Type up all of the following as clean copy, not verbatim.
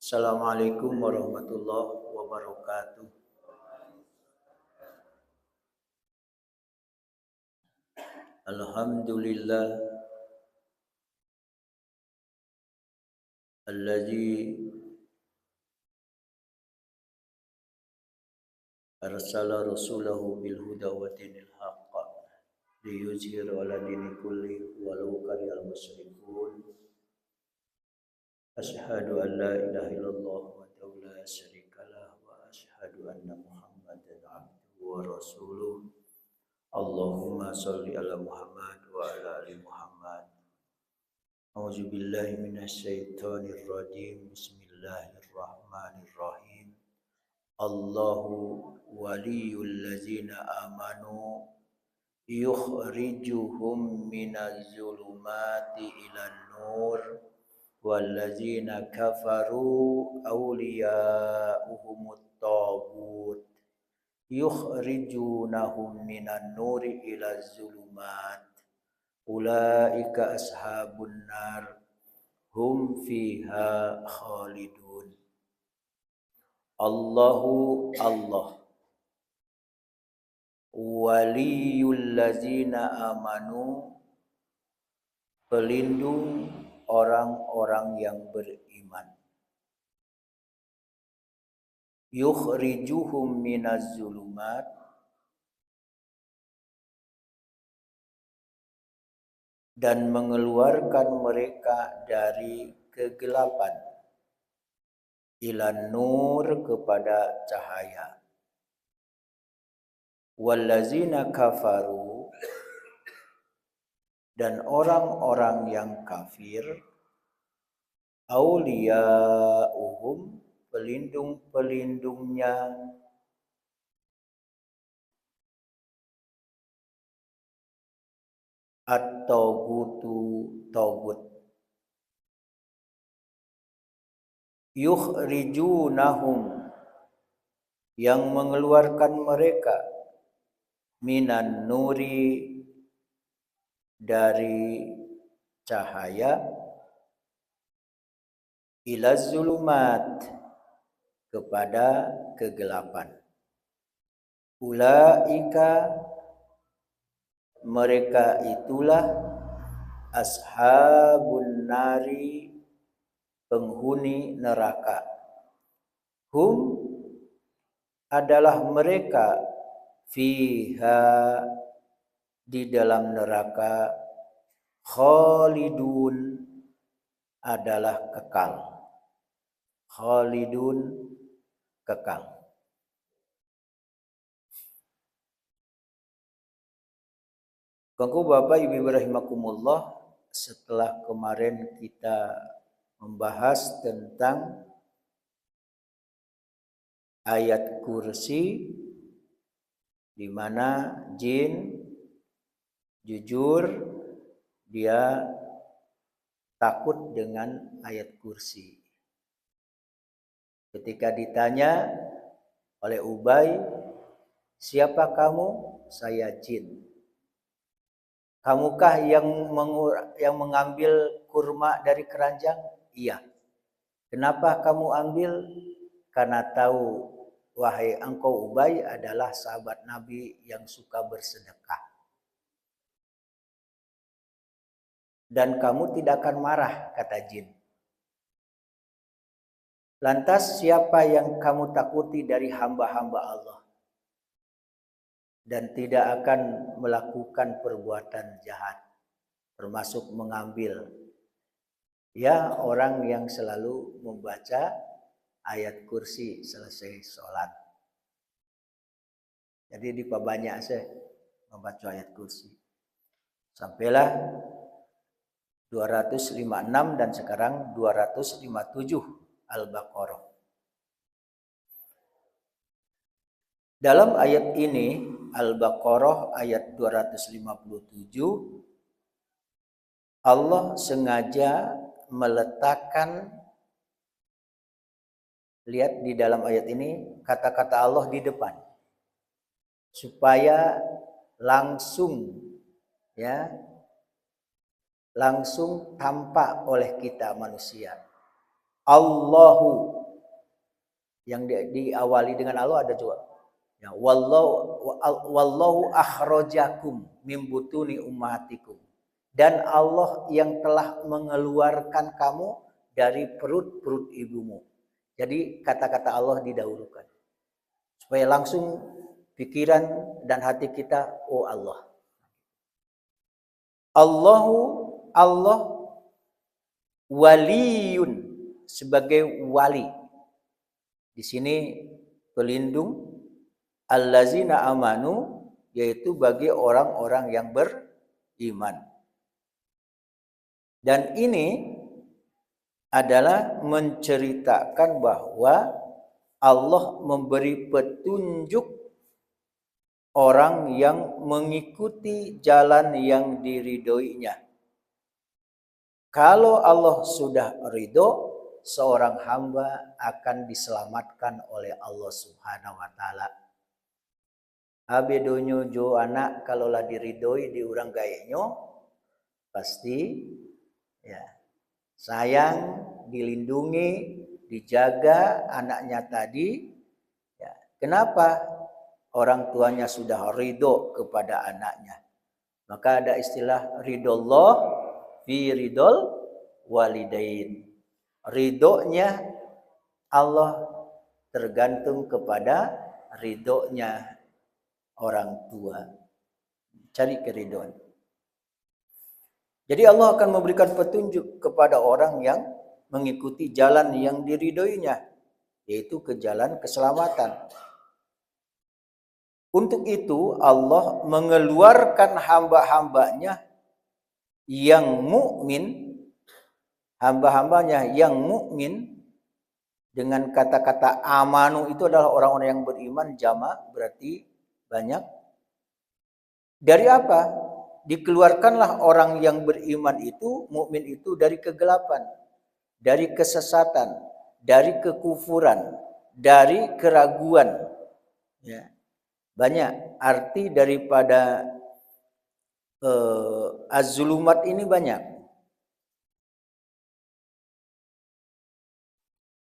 Assalamualaikum warahmatullahi wabarakatuh. Alhamdulillah alladzi arsala rasulahu bil huda wa dinil haqq liyuzhira 'ala dini kulli walau karihal musyrikun. Asyhadu an la ilaha illallah wahdahu la syarikalah wa asyhadu anna Muhammadan 'abduhu wa rasuluh. Allahumma shalli ala Muhammad wa ala ali Muhammad. A'udzu billahi minasy syaithanir rajim. Bismillahirrahmanirrahim. Allahu waliyul ladzina amanu yukhrijuhum minaz zulumati ilan nur wal ladzina kafaru awliya'uhumut taghut yukhrijunahum minan nuri ilaz zulumat ulaika ashabun nar hum fiha khalidun. Allahu Allah waliyul ladzina amanu, pelindung orang-orang yang beriman. Yukhrijuhum minaz zulumat, dan mengeluarkan mereka dari kegelapan, ilan nur, kepada cahaya. Wallazina kafaru, dan orang-orang yang kafir, auliya'uhum, pelindung-pelindungnya, at-taghutu, taghut. Yukhrijunahum, yang mengeluarkan mereka, minan nuri, dari cahaya, ilaz zulumat, kepada kegelapan. Ulaika, mereka itulah, ashabun nari, penghuni neraka. Hum, adalah mereka, fiha, di dalam neraka, khalidun, adalah kekal. Khalidun, kekal. Kanggo Bapak Ibu rahimakumullah, setelah kemarin kita membahas tentang ayat kursi, di mana jin jujur dia takut dengan ayat kursi. Ketika ditanya oleh Ubay, siapa kamu? Saya jin. Kamukah yang mengambil kurma dari keranjang? Iya. Kenapa kamu ambil? Karena tahu, wahai engkau Ubay adalah sahabat Nabi yang suka bersedekah. Dan kamu tidak akan marah, kata jin. Lantas siapa yang kamu takuti dari hamba-hamba Allah dan tidak akan melakukan perbuatan jahat, termasuk mengambil? Ya, orang yang selalu membaca ayat kursi selesai sholat. Jadi diperbanyak saya membaca ayat kursi. Sampailah 256 dan sekarang 257 Al-Baqarah. Dalam ayat ini, Al-Baqarah ayat 257, Allah sengaja meletakkan, lihat di dalam ayat ini, kata-kata Allah di depan, supaya langsung tampak oleh kita manusia. Allahu, yang diawali dengan Allah ada juga. Ya, wallahu akhrajakum mim butuni ummatikum. Dan Allah yang telah mengeluarkan kamu dari perut-perut ibumu. Jadi kata-kata Allah didahulukan. Supaya langsung pikiran dan hati kita, oh Allah. Allah waliyun, sebagai wali. Di sini pelindung, allazina amanu, yaitu bagi orang-orang yang beriman. Dan ini adalah menceritakan bahwa Allah memberi petunjuk orang yang mengikuti jalan yang diridhoinya. Kalau Allah sudah ridho, seorang hamba akan diselamatkan oleh Allah Subhanahu wa taala. Abedonyo jo anak kalaulah diridhoi di urang gaenyo pasti ya sayang, dilindungi, dijaga anaknya tadi. Ya, kenapa? Orang tuanya sudah ridho kepada anaknya. Maka ada istilah ridhollah fi ridhol walidain. Ridhonya Allah tergantung kepada ridhonya orang tua. Cari keridhoan. Jadi Allah akan memberikan petunjuk kepada orang yang mengikuti jalan yang diridhoinya, yaitu ke jalan keselamatan. Untuk itu Allah mengeluarkan hamba-hambanya yang mukmin, hamba-hambanya yang mukmin, dengan kata-kata amanu itu adalah orang-orang yang beriman, jamak berarti banyak. Dari apa? Dikeluarkanlah orang yang beriman itu, mukmin itu dari kegelapan, dari kesesatan, dari kekufuran, dari keraguan. Ya. Banyak arti daripada az-zulumat ini banyak.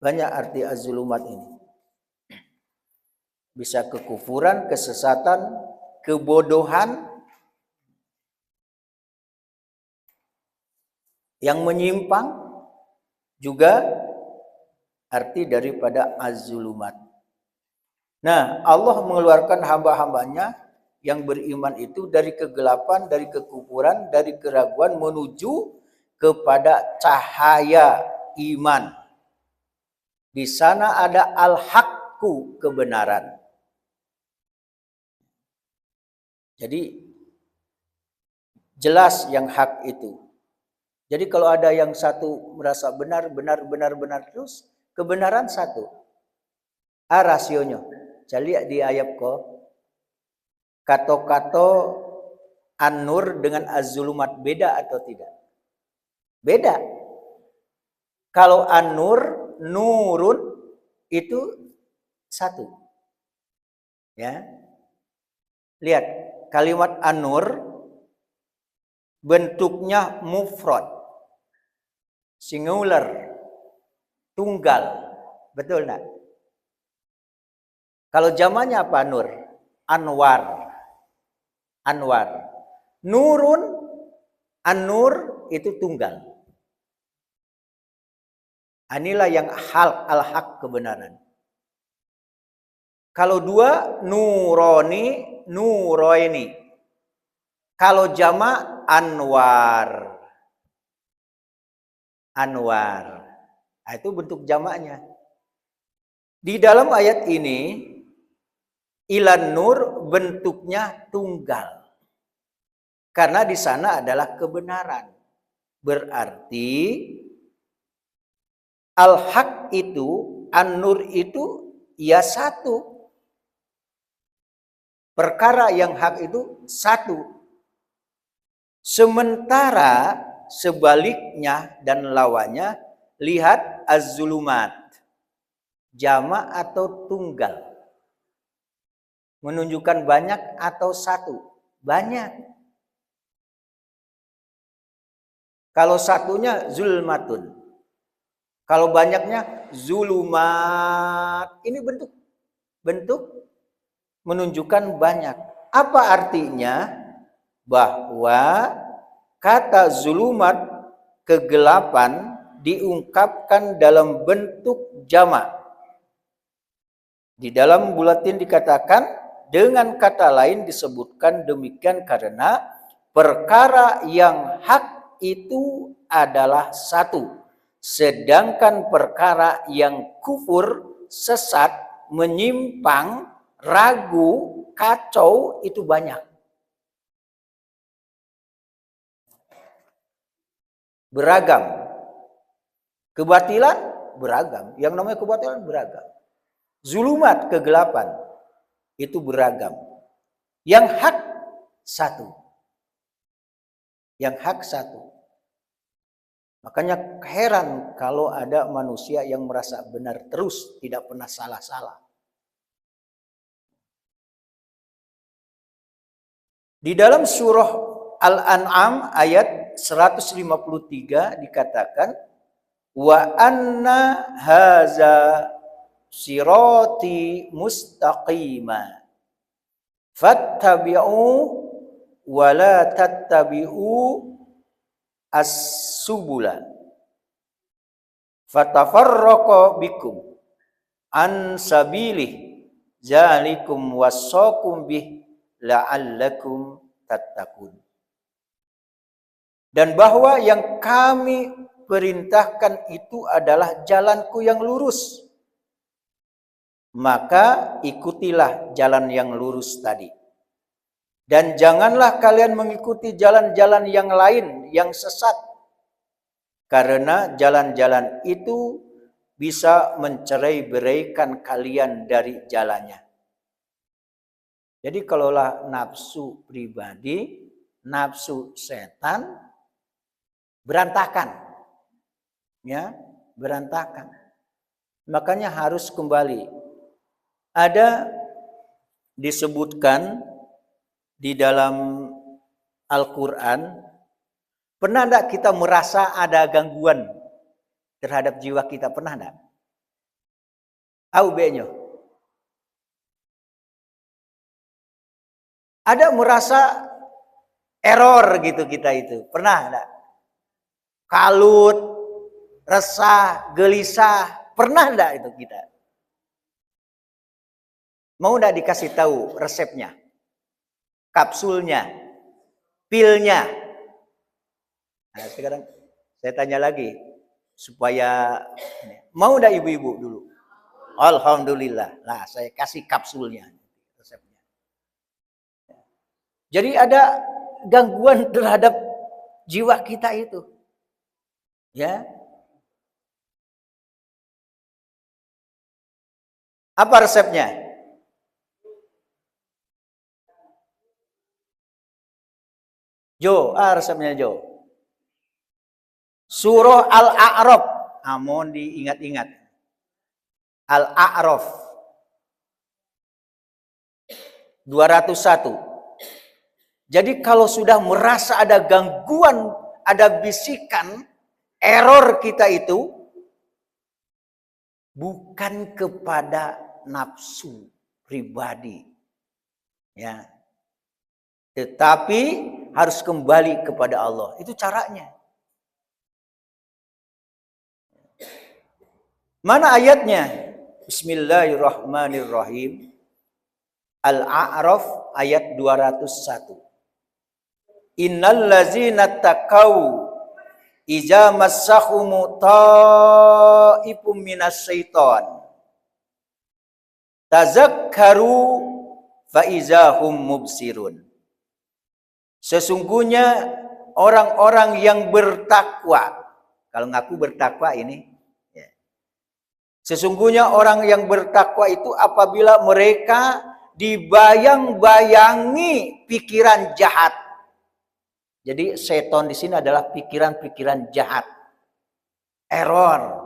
Banyak arti az-zulumat ini. Bisa kekufuran, kesesatan, kebodohan, yang menyimpang, juga arti daripada az-zulumat. Nah, Allah mengeluarkan hamba-hambanya yang beriman itu dari kegelapan, dari kekufuran, dari keraguan menuju kepada cahaya iman. Di sana ada al-haqqu, kebenaran. Jadi jelas yang hak itu. Jadi kalau ada yang satu merasa benar terus, kebenaran satu. Rasionya. Jadi di ayat ko kato-kato an-nur dengan az-zulumat beda atau tidak? Beda. Kalau an-nur, nurun itu satu. Ya. Lihat, kalimat an-nur bentuknya mufrad. Singular. Tunggal. Betul enggak? Kalau jamannya apa nur? Anwar. Anwar. Nurun, an-nur itu tunggal. Inilah yang al-haq, kebenaran. Kalau dua, nuroni, nuroini. Kalau jama, anwar. Anwar. Nah, itu bentuk jamaknya. Di dalam ayat ini, ilan nur bentuknya tunggal. Karena di sana adalah kebenaran. Berarti al-haq itu, an-nur itu ya satu. Perkara yang hak itu satu. Sementara sebaliknya dan lawannya, lihat az-zulumat. Jama' atau tunggal. Menunjukkan banyak atau satu? Banyak. Kalau satunya zulmatun. Kalau banyaknya zulumat. Ini bentuk menunjukkan banyak. Apa artinya? Bahwa kata zulumat, kegelapan, diungkapkan dalam bentuk jamak. Di dalam buletin dikatakan, dengan kata lain disebutkan demikian karena perkara yang hak itu adalah satu, sedangkan perkara yang kufur, sesat, menyimpang, ragu, kacau itu banyak. Beragam. Kebatilan beragam. Yang namanya kebatilan beragam. Zulumat, kegelapan, itu beragam. Yang hak satu. Yang hak satu. Makanya heran kalau ada manusia yang merasa benar terus, tidak pernah salah-salah. Di dalam surah Al-An'am ayat 153 dikatakan, wa anna haza sirati mustaqima fattabi'u wa la tattabi'u as-subula fatafarraqa bikum an sabilih zalikum wasaqum bih la'allakum tattaqun. Dan bahwa yang kami perintahkan itu adalah jalanku yang lurus. Maka ikutilah jalan yang lurus tadi. Dan janganlah kalian mengikuti jalan-jalan yang lain yang sesat. Karena jalan-jalan itu bisa mencerai-beraikan kalian dari jalannya. Jadi kalaulah nafsu pribadi, nafsu setan, berantakan. Ya, berantakan. Makanya harus kembali. Ada disebutkan di dalam Al-Quran, pernah enggak kita merasa ada gangguan terhadap jiwa kita? Pernah enggak? Aubenya. Ada merasa error gitu kita itu? Pernah enggak? Kalut, resah, gelisah, pernah enggak itu kita? Mau enggak dikasih tahu resepnya? Kapsulnya, pilnya. Nah, sekarang saya tanya lagi supaya mau enggak ibu-ibu dulu? Alhamdulillah. Nah, saya kasih kapsulnya, resepnya. Jadi ada gangguan terhadap jiwa kita itu. Ya. Apa resepnya? Jo, resepnya Jo. Surah Al-A'raf. Mohon diingat-ingat. Al-A'raf 201. Jadi kalau sudah merasa ada gangguan, ada bisikan, error kita itu bukan kepada nafsu pribadi. Ya. Tetapi harus kembali kepada Allah. Itu caranya. Mana ayatnya? Bismillahirrahmanirrahim. Al-A'raf ayat 201. Innal ladzina taqau iza massahumu ta'ifum minas syaitan tazakkaru fa izahum mubsirun. Sesungguhnya orang-orang yang bertakwa, kalau ngaku bertakwa ini, ya. Sesungguhnya orang yang bertakwa itu apabila mereka dibayang-bayangi pikiran jahat. Jadi setan di sini adalah pikiran-pikiran jahat, error.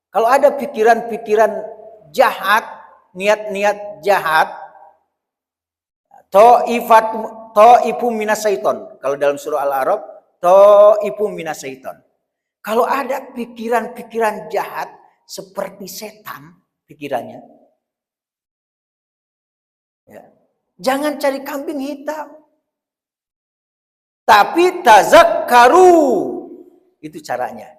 Kalau ada pikiran-pikiran jahat, niat-niat jahat, ta'ifum minas syaiton. Kalau dalam surah Al-A'raf, ta'ifum minas syaiton. Kalau ada pikiran-pikiran jahat seperti setan pikirannya, ya, jangan cari kambing hitam. Tapi tazakkaru, itu caranya.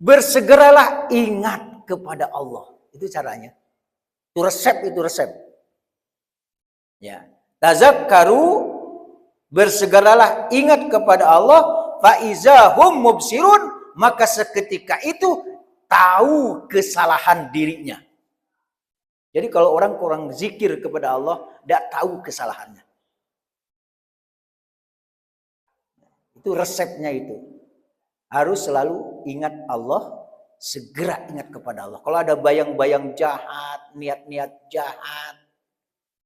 Bersegeralah ingat kepada Allah, itu caranya. Itu resep. Ya, tazakkaru, bersegeralah ingat kepada Allah, fa izahum mubsirun, maka seketika itu tahu kesalahan dirinya. Jadi kalau orang kurang zikir kepada Allah, tidak tahu kesalahannya. Itu resepnya itu. Harus selalu ingat Allah, segera ingat kepada Allah. Kalau ada bayang-bayang jahat, niat-niat jahat,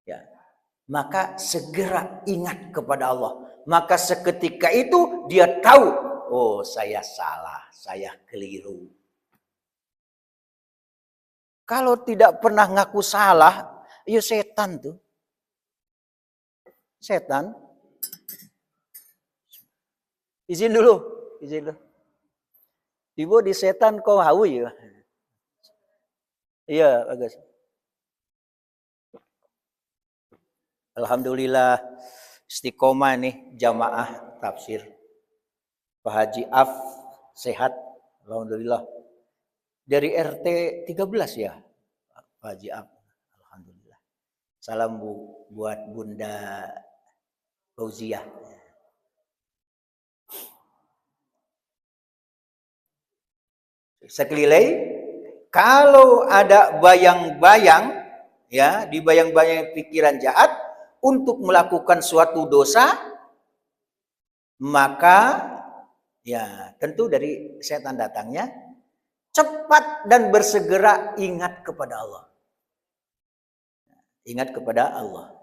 ya, maka segera ingat kepada Allah. Maka seketika itu dia tahu, oh saya salah, saya keliru. Kalau tidak pernah ngaku salah, ya setan tuh. Setan. Izin dulu. Ibu di setan kau hawu ya? Iya, bagus. Alhamdulillah istiqomah nih jamaah tafsir. Pak Haji Af sehat, alhamdulillah. Dari RT 13 ya, Pak Haji Af. Alhamdulillah. Salam buat Bunda Fauziah. Sekilai, kalau ada bayang-bayang, ya, di bayang-bayang pikiran jahat untuk melakukan suatu dosa, maka ya tentu dari setan datangnya, cepat dan bersegera ingat kepada Allah. Ingat kepada Allah.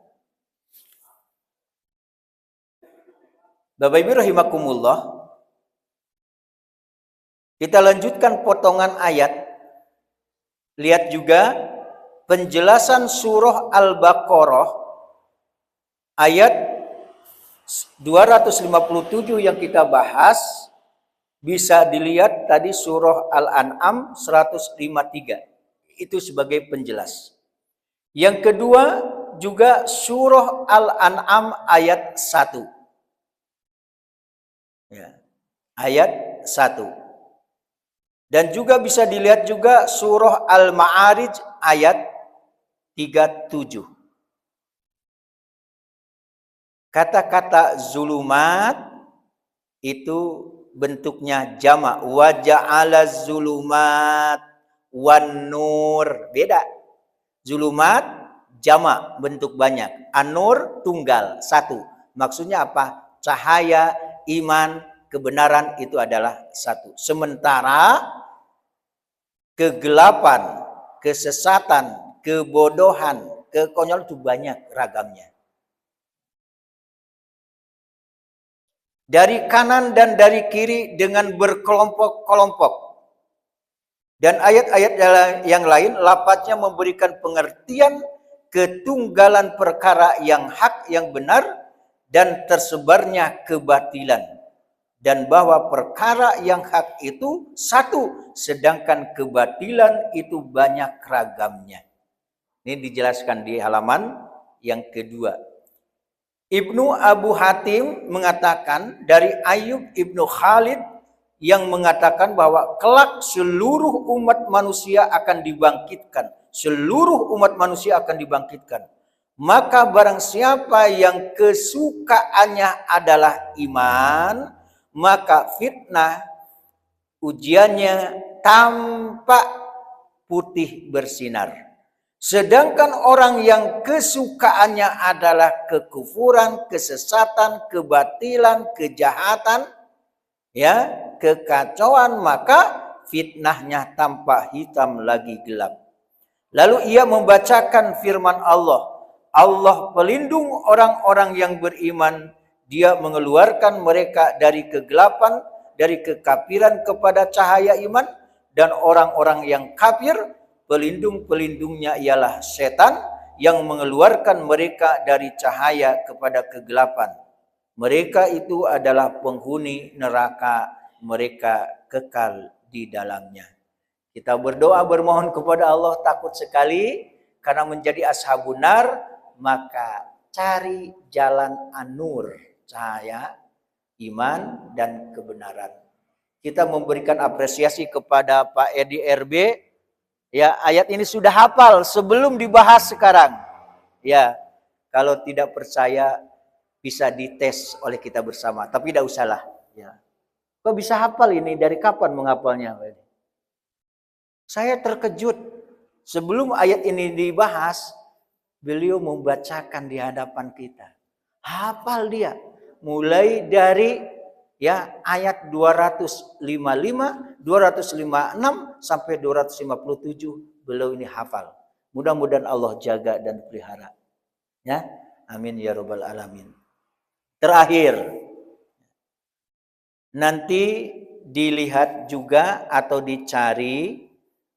Bapak Ibu rahimakumullah, kita lanjutkan potongan ayat. Lihat juga penjelasan surah Al-Baqarah ayat 257 yang kita bahas. Bisa dilihat tadi surah Al-An'am 153. Itu sebagai penjelas. Yang kedua juga surah Al-An'am ayat 1. Ya, ayat 1. Dan juga bisa dilihat juga surah Al-Ma'arij ayat 37. Kata-kata zulumat itu bentuknya jamak. Wa ja'ala zulumat wan nur. Beda. Zulumat jamak, bentuk banyak. An-nur tunggal, satu. Maksudnya apa? Cahaya, iman, kebenaran itu adalah satu. Sementara kegelapan, kesesatan, kebodohan, kekonyolan itu banyak ragamnya. Dari kanan dan dari kiri dengan berkelompok-kelompok. Dan ayat-ayat yang lain lafadznya memberikan pengertian ketunggalan perkara yang hak, yang benar, dan tersebarnya kebatilan. Dan bahwa perkara yang hak itu satu, sedangkan kebatilan itu banyak ragamnya. Ini dijelaskan di halaman yang kedua. Ibnu Abu Hatim mengatakan dari Ayyub Ibnu Khalid yang mengatakan bahwa kelak seluruh umat manusia akan dibangkitkan. Seluruh umat manusia akan dibangkitkan. Maka barang siapa yang kesukaannya adalah iman, maka fitnah ujiannya tampak putih bersinar. Sedangkan orang yang kesukaannya adalah kekufuran, kesesatan, kebatilan, kejahatan, ya, kekacauan, maka fitnahnya tampak hitam lagi gelap. Lalu ia membacakan firman Allah. Allah pelindung orang-orang yang beriman. Dia mengeluarkan mereka dari kegelapan, dari kekafiran kepada cahaya iman. Dan orang-orang yang kafir, pelindung-pelindungnya ialah setan yang mengeluarkan mereka dari cahaya kepada kegelapan. Mereka itu adalah penghuni neraka, mereka kekal di dalamnya. Kita berdoa bermohon kepada Allah takut sekali karena menjadi ashabun nar, maka cari jalan an-nur, cahaya iman dan kebenaran. Kita memberikan apresiasi kepada Pak Edi RB. Ya, ayat ini sudah hafal sebelum dibahas sekarang. Ya, kalau tidak percaya bisa dites oleh kita bersama, tapi tidak usahlah. Ya. Kok bisa hafal ini? Dari kapan menghafalnya? Saya terkejut. Sebelum ayat ini dibahas, beliau membacakan di hadapan kita. Hafal dia. Mulai dari ya ayat 255, 256 sampai 257 beliau ini hafal. Mudah-mudahan Allah jaga dan pelihara. Ya, amin ya rabbal alamin. Terakhir, nanti dilihat juga atau dicari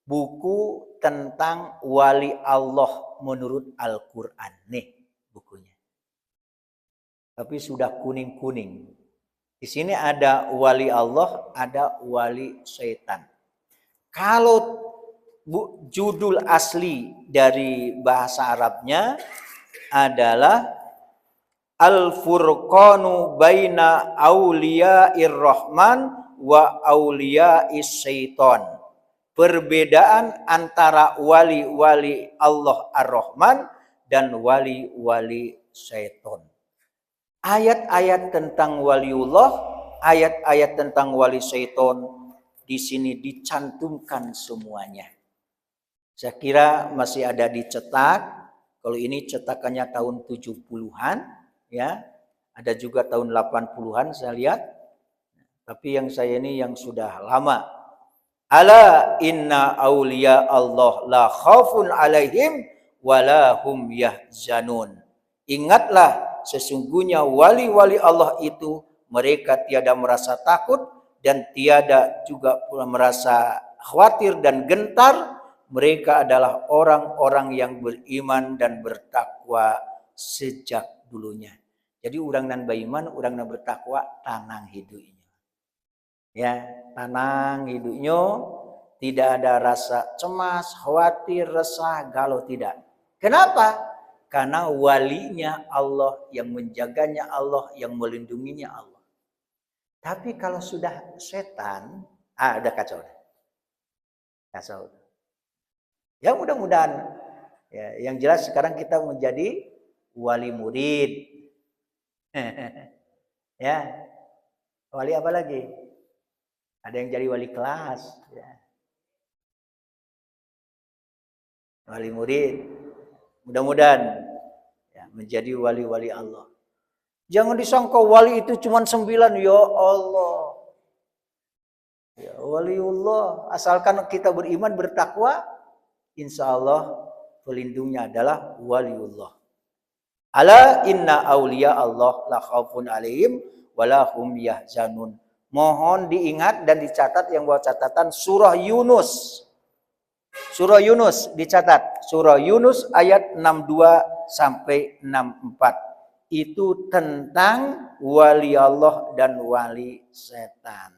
buku tentang wali Allah menurut Al-Quran. Nih bukunya. Tapi sudah kuning-kuning. Di sini ada wali Allah, ada wali syaitan. Kalau judul asli dari bahasa Arabnya adalah Al-Furqanu baina auliya'ir rahman wa auliya'is syaiton. Perbedaan antara wali-wali Allah Ar-Rahman dan wali-wali syaiton. Ayat-ayat tentang waliullah, ayat-ayat tentang wali syaiton di sini dicantumkan semuanya. Saya kira masih ada dicetak. Kalau ini cetakannya tahun 70-an, ya. Ada juga tahun 80-an saya lihat. Tapi yang saya ini yang sudah lama. Ala inna awliya Allah la khaufun alaihim wala hum yahzanun. Ingatlah sesungguhnya wali-wali Allah itu mereka tiada merasa takut dan tiada juga pula merasa khawatir dan gentar. Mereka adalah orang-orang yang beriman dan bertakwa sejak dulunya. Jadi orang nan beriman, orang nan bertakwa tanang hidupnya. Ya, tenang hidupnya, tidak ada rasa cemas, khawatir, resah, galau, tidak. Kenapa? Karena walinya Allah, yang menjaganya Allah, yang melindunginya Allah. Tapi kalau sudah setan, udah kacau. Kacau. Ya mudah-mudahan, ya, yang jelas sekarang kita menjadi wali murid. Ya, wali apa lagi? Ada yang jadi wali kelas, ya. Wali murid. Mudah-mudahan ya, menjadi wali-wali Allah. Jangan disangka wali itu cuma 9, ya Allah. Ya, waliullah. Asalkan kita beriman, bertakwa, insya Allah pelindungnya adalah waliullah. Ala inna awliya Allah la khaufun alaihim wala hum yahzanun. Mohon diingat dan dicatat yang buat catatan surah Yunus. Surah Yunus dicatat. Surah Yunus ayat 62 sampai 64. Itu tentang wali Allah dan wali setan.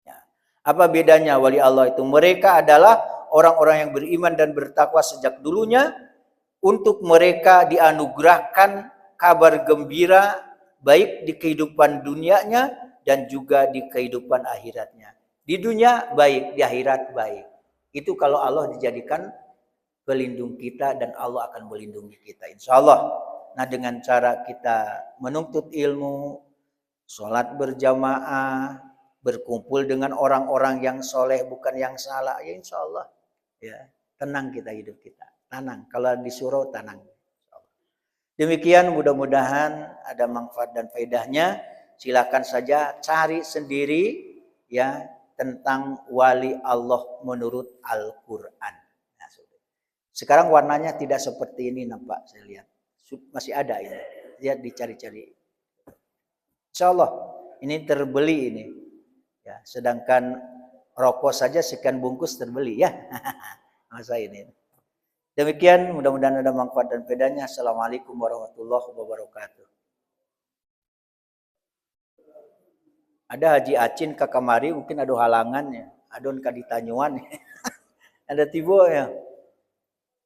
Ya. Apa bedanya wali Allah itu? Mereka adalah orang-orang yang beriman dan bertakwa sejak dulunya. Untuk mereka dianugerahkan kabar gembira baik di kehidupan dunianya dan juga di kehidupan akhiratnya. Di dunia baik, di akhirat baik. Itu kalau Allah dijadikan pelindung kita dan Allah akan melindungi kita insya Allah. Nah dengan cara kita menuntut ilmu, sholat berjamaah, berkumpul dengan orang-orang yang soleh bukan yang salah, ya insya Allah ya, tenang kita hidup kita. Tenang, kalau disuruh tenang. Demikian mudah-mudahan ada manfaat dan faedahnya. Silakan saja cari sendiri ya tentang wali Allah menurut Al-Quran. Nah, sekarang warnanya tidak seperti ini nampak saya lihat. Masih ada ini. Lihat dicari-cari. Insya Allah ini terbeli ini. Ya, sedangkan rokok saja sekian bungkus terbeli ya. Masa ini. Demikian mudah-mudahan ada manfaat dan faedahnya. Assalamualaikum warahmatullahi wabarakatuh. Ada Haji Acin ke kamari mungkin ada halangannya. Adon ka ditanyuan. Ada tibo ya.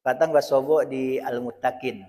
Patang basobo di Al Muttaqin.